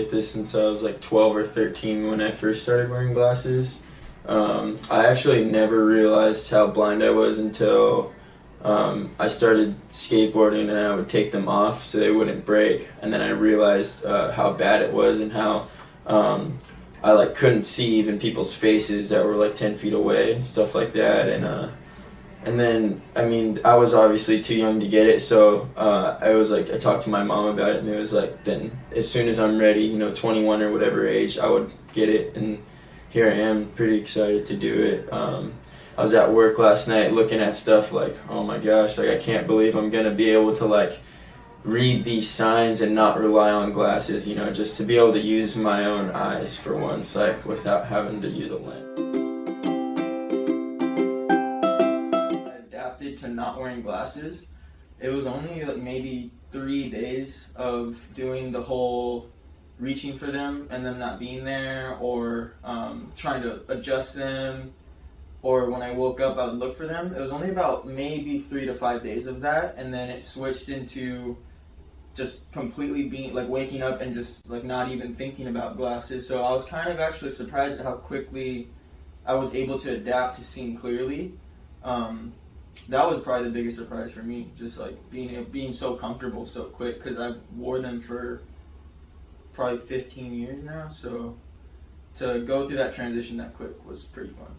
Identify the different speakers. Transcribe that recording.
Speaker 1: get this since I was like 12 or 13 when I first started wearing glasses. I actually never realized how blind I was until I started skateboarding, and I would take them off so they wouldn't break, and then I realized how bad it was and how I like couldn't see even people's faces that were like 10 feet away, stuff like that. And then, I mean, I was obviously too young to get it, so I talked to my mom about it, and it was like, then as soon as I'm ready, 21 or whatever age, I would get it, and here I am, pretty excited to do it. I was at work last night looking at stuff like, oh my gosh, like I can't believe I'm gonna be able to like read these signs and not rely on glasses, just to be able to use my own eyes for once, like without having to use a lens. I adapted to not wearing glasses. It was only like maybe 3 days of doing the whole reaching for them and them not being there, or trying to adjust them, or when I woke up I would look for them. It was only about maybe 3 to 5 days of that, and then it switched into just completely being like waking up and just like not even thinking about glasses. So I was kind of actually surprised at how quickly I was able to adapt to seeing clearly. That was probably the biggest surprise for me, just like being so comfortable so quick, because I've wore them for probably 15 years now, so to go through that transition that quick was pretty fun.